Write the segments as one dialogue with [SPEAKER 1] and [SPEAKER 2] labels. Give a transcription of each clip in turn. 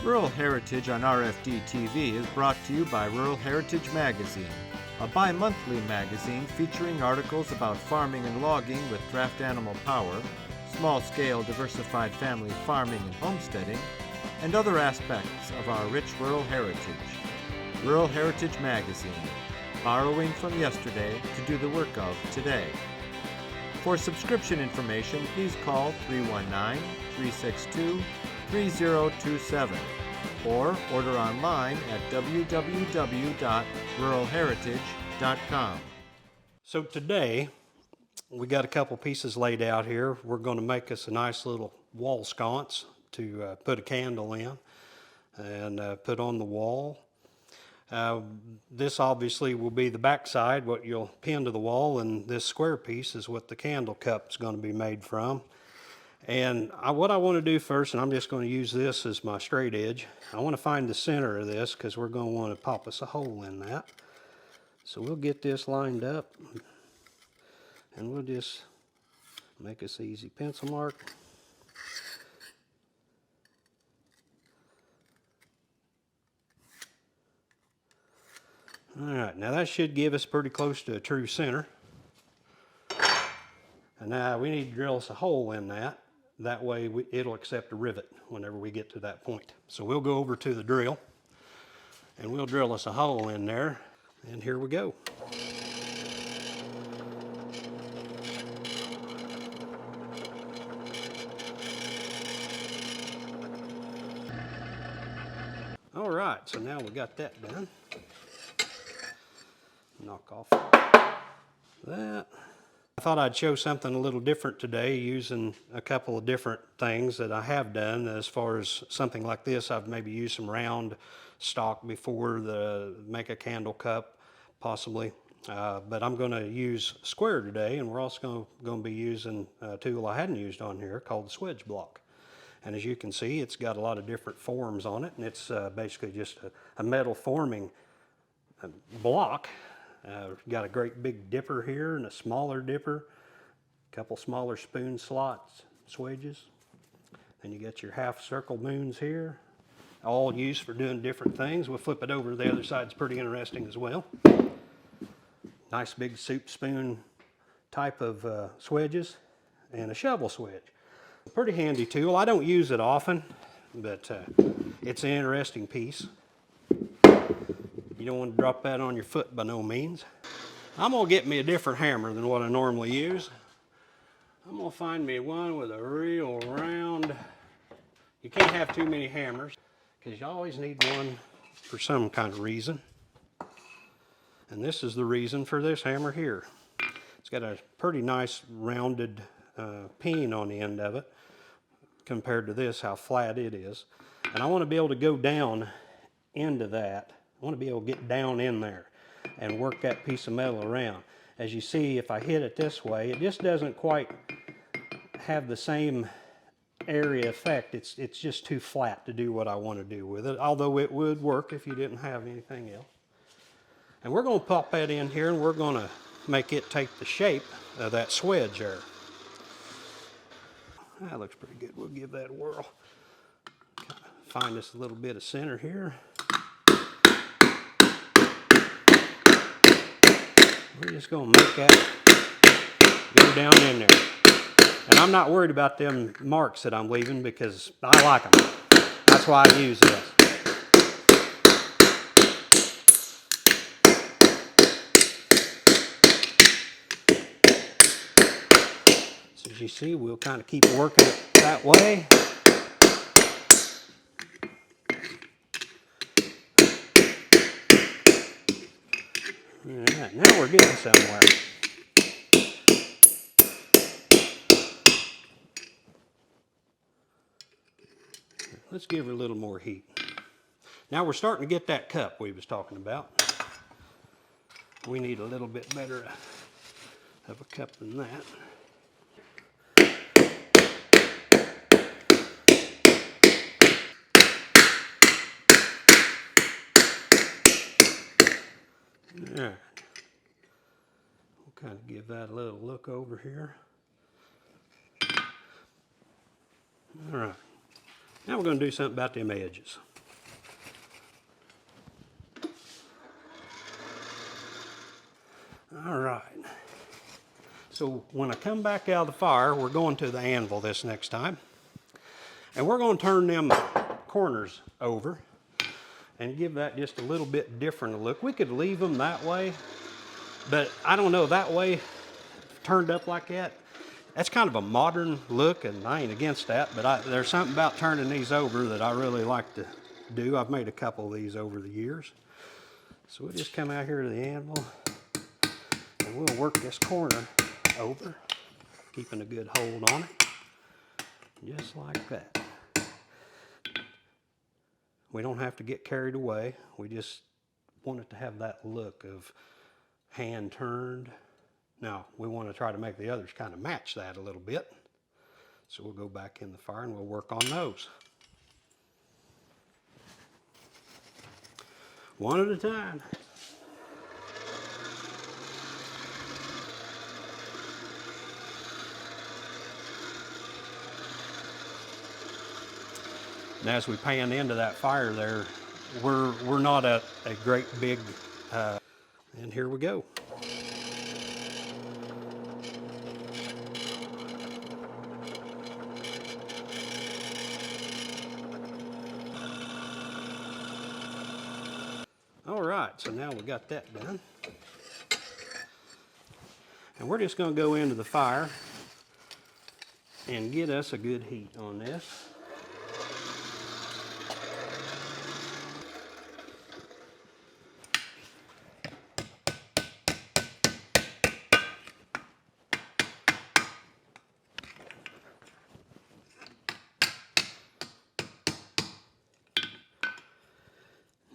[SPEAKER 1] Rural Heritage on RFD TV is brought to you by Rural Heritage Magazine, a bi-monthly magazine featuring articles about farming and logging with draft animal power, small-scale diversified family farming and homesteading, and other aspects of our rich rural heritage. Rural Heritage Magazine, borrowing from yesterday to do the work of today. For subscription information, please call 319-362-3027 or order online at www.ruralheritage.com.
[SPEAKER 2] So today, we got a couple pieces laid out here. We're going to make us a nice little wall sconce to put a candle in and put on the wall. This obviously will be the back side, what you'll pin to the wall, and this square piece is what the candle cup is going to be made from. And what I want to do first, and I'm just going to use this as my straight edge, I want to find the center of this because we're going to want to pop us a hole in that. So we'll get this lined up and we'll just make us an easy pencil mark. Alright, now that should give us pretty close to a true center. And now we need to drill us a hole in that. That way it'll accept a rivet whenever we get to that point. So we'll go over to the drill and we'll drill us a hole in there. And here we go. Alright, so now we got that done. Knock off that. I thought I'd show something a little different today using a couple of different things that I have done. As far as something like this, I've maybe used some round stock before to make a candle cup, possibly. But I'm going to use square today, and we're also going to be using a tool I hadn't used on here called the swedge block. And as you can see, it's got a lot of different forms on it, and it's basically just a metal forming block. Got a great big dipper here and a smaller dipper, a couple smaller spoon slots, swedges. Then you got your half circle moons here, all used for doing different things. We'll flip it over to the other side, it's pretty interesting as well. Nice big soup spoon type of swedges and a shovel swedge. A pretty handy tool. I don't use it often, but it's an interesting piece. You don't want to drop that on your foot by no means. I'm going to get me a different hammer than what I normally use. I'm going to find me one with a real round. You can't have too many hammers because you always need one for some kind of reason. And this is the reason for this hammer here. It's got a pretty nice rounded peen on the end of it compared to this, how flat it is. And I want to be able to go down into that. I want to be able to get down in there and work that piece of metal around. As you see, if I hit it this way, it just doesn't quite have the same area effect. It's just too flat to do what I want to do with it, although it would work if you didn't have anything else. And we're going to pop that in here and we're going to make it take the shape of that swedge there. That looks pretty good. We'll give that a whirl. Find us a little bit of center here. We're just going to make that go down in there. And I'm not worried about them marks that I'm leaving because I like them. That's why I use this. So as you see, we'll kind of keep working it that way. Alright, now we're getting somewhere. Let's give her a little more heat. Now we're starting to get that cup we was talking about. We need a little bit better of a cup than that. Alright. We'll kind of give that a little look over here. Alright. Now we're going to do something about them edges. All right. So when I come back out of the fire, we're going to the anvil this next time. And we're going to turn them corners over and give that just a little bit different a look. We could leave them that way, but I don't know, that way, turned up like that, that's kind of a modern look, and I ain't against that, but there's something about turning these over that I really like to do. I've made a couple of these over the years. So we'll just come out here to the anvil, and we'll work this corner over, keeping a good hold on it, just like that. We don't have to get carried away. We just want it to have that look of hand turned. Now, we want to try to make the others kind of match that a little bit. So we'll go back in the fire and we'll work on those. One at a time. And as we pan into that fire there, we're not at a great big, and here we go. All right, so now we got that done. And we're just going to go into the fire and get us a good heat on this.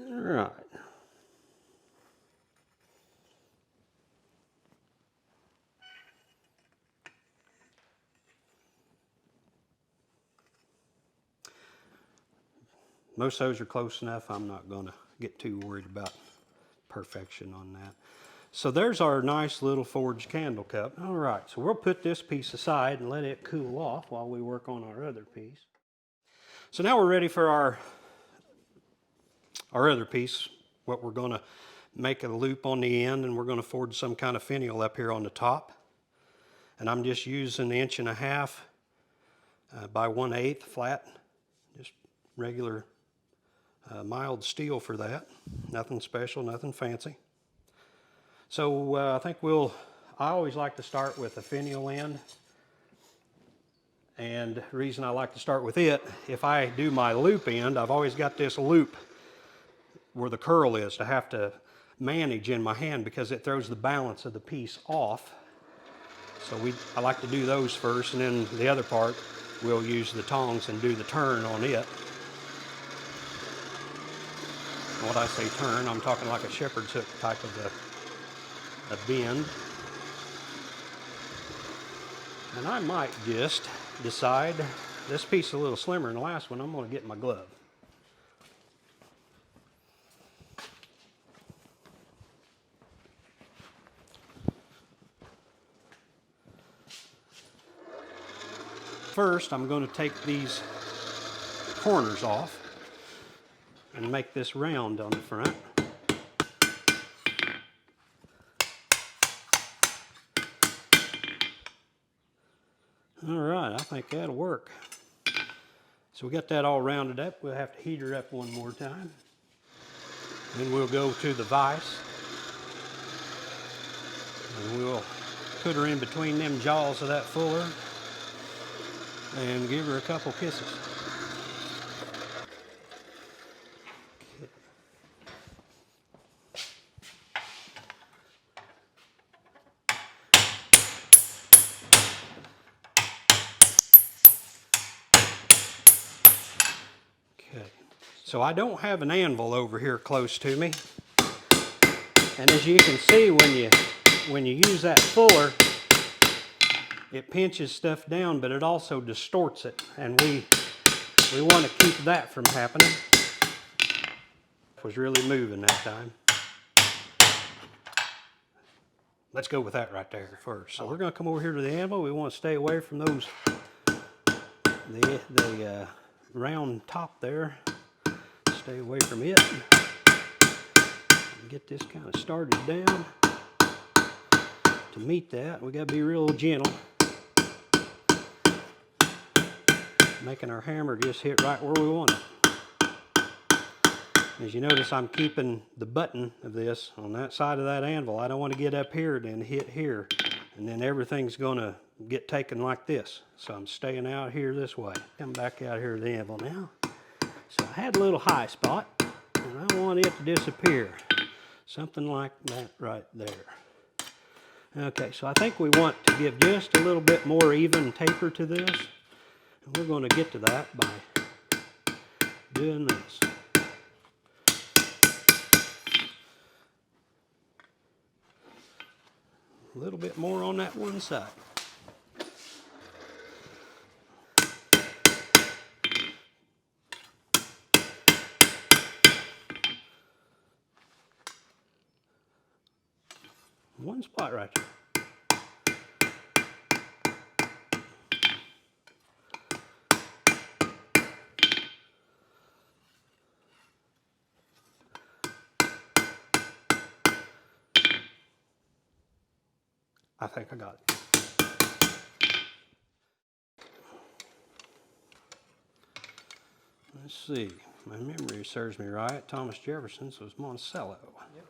[SPEAKER 2] All right. Most of those are close enough. I'm not going to get too worried about perfection on that. So there's our nice little forged candle cup. All right, so we'll put this piece aside and let it cool off while we work on our other piece. So now we're ready for our other piece. What we're going to make a loop on the end, and we're going to forge some kind of finial up here on the top. And I'm just using 1.5 by 1/8 flat, just regular mild steel for that. Nothing special, nothing fancy. So I think I always like to start with a finial end. And the reason I like to start with it, if I do my loop end, I've always got this loop where the curl is to have to manage in my hand because it throws the balance of the piece off. So I like to do those first, and then the other part we'll use the tongs and do the turn on it. When I say turn, I'm talking like a shepherd's hook type of a bend. And I might just decide, this piece is a little slimmer than the last one, I'm going to get my glove. First, I'm going to take these corners off and make this round on the front. All right, I think that'll work. So we got that all rounded up. We'll have to heat her up one more time. Then we'll go to the vise. And we'll put her in between them jaws of that fuller and give her a couple kisses. So I don't have an anvil over here close to me. And as you can see, when you use that fuller, it pinches stuff down, but it also distorts it. And we want to keep that from happening. It was really moving that time. Let's go with that right there first. So we're going to come over here to the anvil. We want to stay away from those the round top there. Stay away from it. Get this kind of started down. To meet that, we got to be real gentle. Making our hammer just hit right where we want it. As you notice, I'm keeping the button of this on that side of that anvil. I don't want to get up here and then hit here, and then everything's going to get taken like this. So I'm staying out here this way. Come back out here to the anvil now. So I had a little high spot, and I want it to disappear. Something like that right there. Okay, so I think we want to give just a little bit more even taper to this. And we're going to get to that by doing this. A little bit more on that one side. One spot right there. I think I got it. Let's see. My memory serves me right. Thomas Jefferson's was Monticello.
[SPEAKER 3] Yep.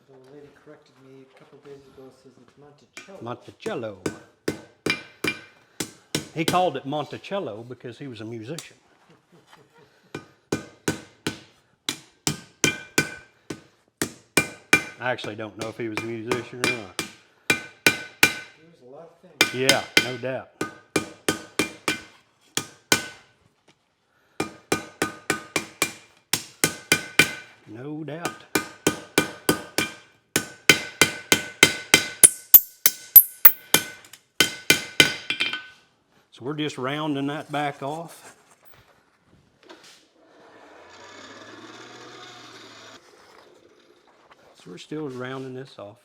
[SPEAKER 3] The lady corrected me a couple days ago, says it's Monticello.
[SPEAKER 2] Monticello. He called it Monticello because he was a musician. I actually don't know if he was a musician or not.
[SPEAKER 3] He was a lot of things.
[SPEAKER 2] Yeah, no doubt. No doubt. So we're just rounding that back off. So we're still rounding this off.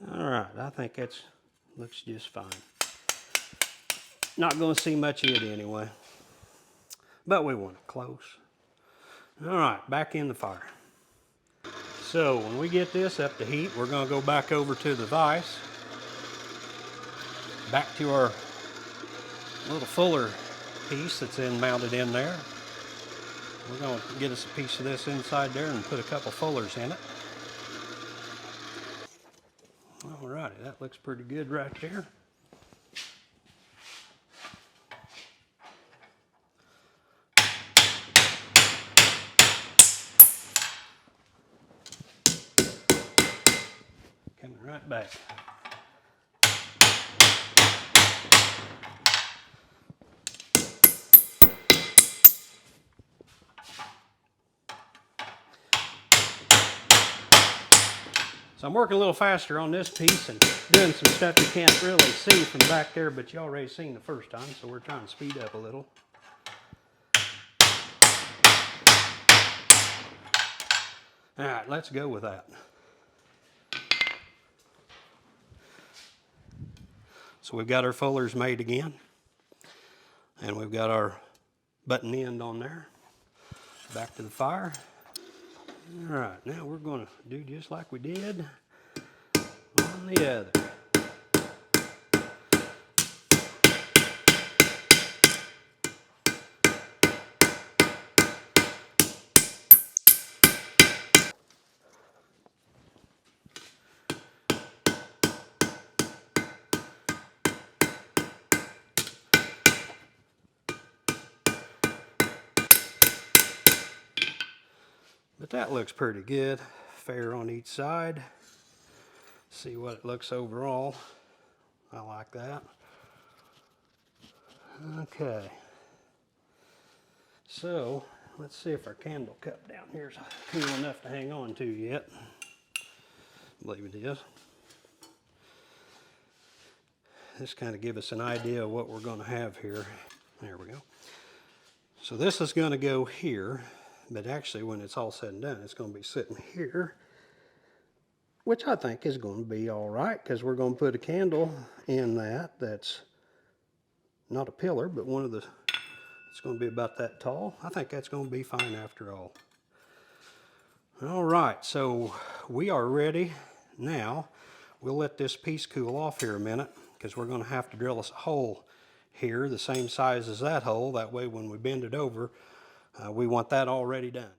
[SPEAKER 2] All right, I think that's looks just fine. Not going to see much of it anyway, but we want it close. All right, back in the fire. So when we get this up to heat, we're going to go back over to the vise, back to our little fuller piece that's mounted in there. We're going to get us a piece of this inside there and put a couple fullers in it. All righty, that looks pretty good right there. Coming right back. So I'm working a little faster on this piece and doing some stuff you can't really see from back there, but you already seen the first time, so we're trying to speed up a little. All right, let's go with that. So we've got our fullers made again, and we've got our button end on there. Back to the fire. All right, now we're going to do just like we did on the other. But that looks pretty good. Fair on each side. See what it looks overall. I like that. Okay. So, let's see if our candle cup down here is cool enough to hang on to yet. I believe it is. this kind of give us an idea of what we're going to have here. There we go. So this is going to go here, but actually when it's all said and done, it's going to be sitting here, which I think is going to be all right, because we're going to put a candle in that's not a pillar, but one of the, it's going to be about that tall. I think that's going to be fine after all. All right, so we are ready now. We'll let this piece cool off here a minute, because we're going to have to drill us a hole here the same size as that hole. That way when we bend it over, we want that already done.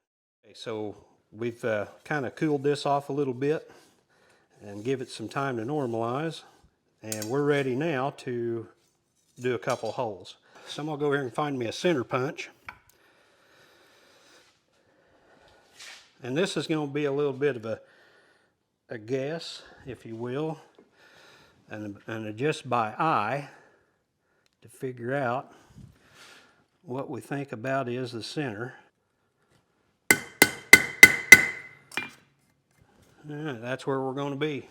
[SPEAKER 2] Okay, so we've kind of cooled this off a little bit and give it some time to normalize, and we're ready now to do a couple holes. So I'm going to go here and find me a center punch. And this is going to be a little bit of a guess, if you will, and just by eye to figure out what we think about is the center. That's where we're going to be.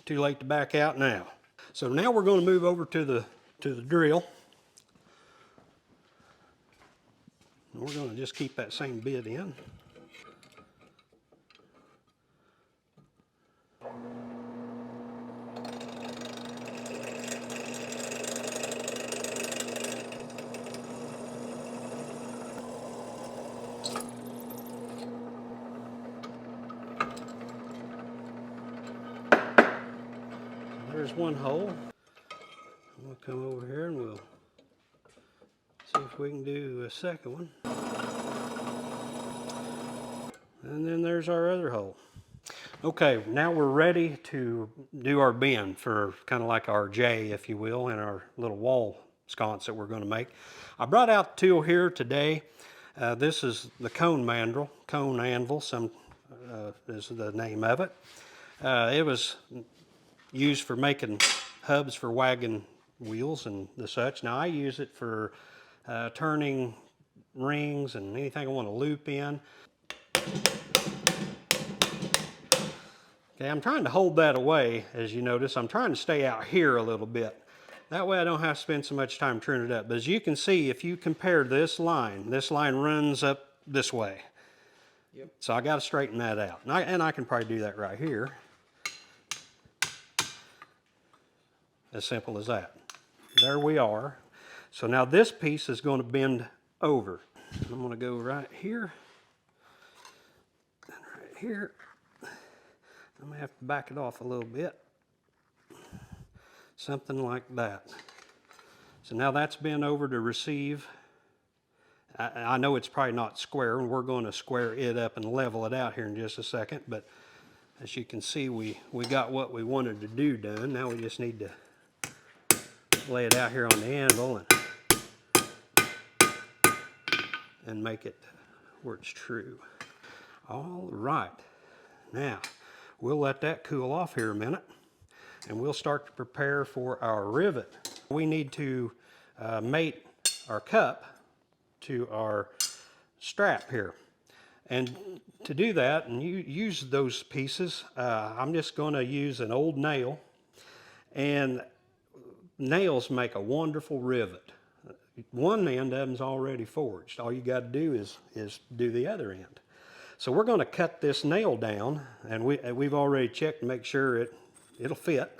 [SPEAKER 2] Too late to back out now. So now we're going to move over to the drill. And we're going to just keep that same bit in. There's one hole. We'll come over here and we'll see if we can do a second one. And then there's our other hole. Okay, now we're ready to do our bend for kind of like our J, if you will, in our little wall sconce that we're going to make. I brought out the tool here today. This is the cone anvil, is the name of it. It was used for making hubs for wagon wheels and the such. Now I use it for turning rings and anything I want to loop in. Okay, I'm trying to hold that away, as you notice. I'm trying to stay out here a little bit. That way I don't have to spend so much time turning it up. But as you can see, if you compare this line runs up this way. Yep. So I got to straighten that out. And I can probably do that right here. As simple as that. There we are. So now this piece is going to bend over. I'm going to go right here and right here. I'm going to have to back it off a little bit. Something like that. So now that's bent over to receive. I know it's probably not square, and we're going to square it up and level it out here in just a second, but as you can see, we got what we wanted to do done. Now we just need to lay it out here on the anvil and make it where it's true. All right, now we'll let that cool off here a minute, and we'll start to prepare for our rivet. We need to mate our cup to our strap here. And to do that, and you use those pieces, I'm just going to use an old nail, and nails make a wonderful rivet. One end of them's already forged. All you got to do is do the other end. So we're going to cut this nail down, and we've already checked to make sure it'll fit.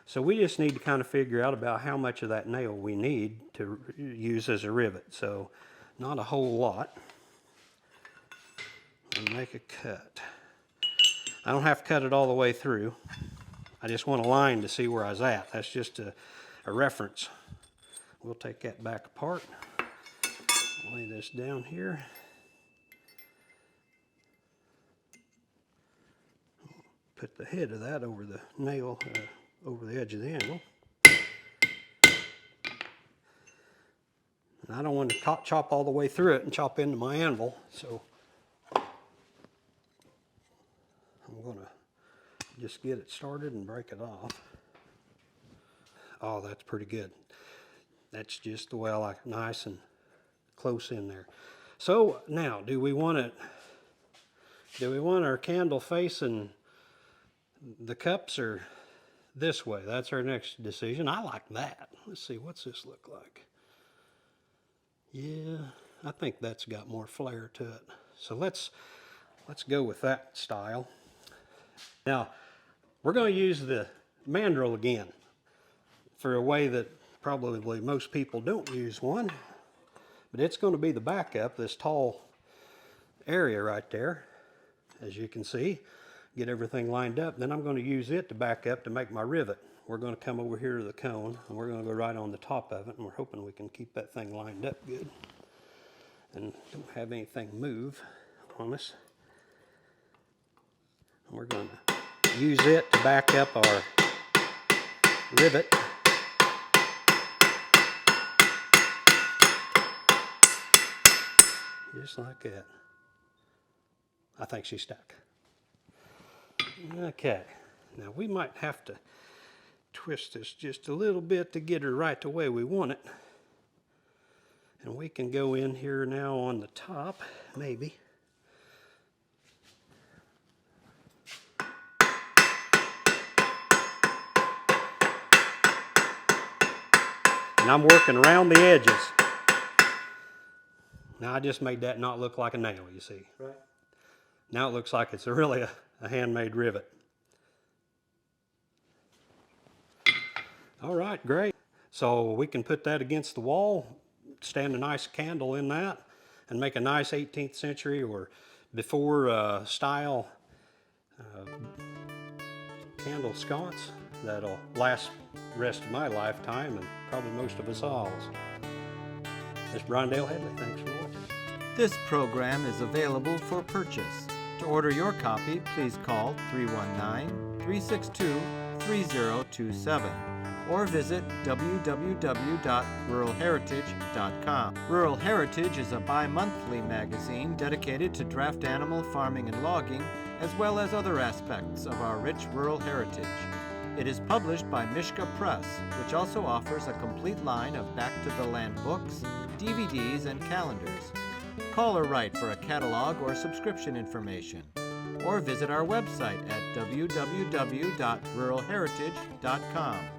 [SPEAKER 2] So we just need to kind of figure out about how much of that nail we need to use as a rivet. So not a whole lot. And make a cut. I don't have to cut it all the way through. I just want a line to see where I was at. That's just a reference. We'll take that back apart. Lay this down here. Put the head of that over the nail, over the edge of the anvil. And I don't want to chop all the way through it and chop into my anvil, so I'm going to just get it started and break it off. Oh, that's pretty good. That's just the way I like it, nice and close in there. So now, do we want our candle facing the cups or this way. That's our next decision. I like that. Let's see, what's this look like? Yeah, I think that's got more flair to it. So let's go with that style. Now, we're going to use the mandrel again for a way that probably most people don't use one, but it's going to be the backup, this tall area right there, as you can see. Get everything lined up. Then I'm going to use it to back up to make my rivet. We're going to come over here to the cone, and we're going to go right on the top of it, and we're hoping we can keep that thing lined up good and don't have anything move on us. And we're going to use it to back up our rivet. Just like that. I think she's stuck. Okay, now we might have to twist this just a little bit to get her right the way we want it. And we can go in here now on the top, maybe. And I'm working around the edges. Now I just made that not look like a nail, you see.
[SPEAKER 3] Right.
[SPEAKER 2] Now it looks like it's really a handmade rivet. All right, great. So we can put that against the wall, stand a nice candle in that, and make a nice 18th century or before style candle sconce that'll last the rest of my lifetime and probably most of us all's. This is Bryan Dale Headley. Thanks for watching.
[SPEAKER 1] This program is available for purchase. To order your copy, please call 319-362-3027 or visit www.ruralheritage.com. Rural Heritage is a bi-monthly magazine dedicated to draft animal farming and logging, as well as other aspects of our rich rural heritage. It is published by Mishka Press, which also offers a complete line of back-to-the-land books, DVDs, and calendars. Call or write for a catalog or subscription information, or visit our website at www.ruralheritage.com.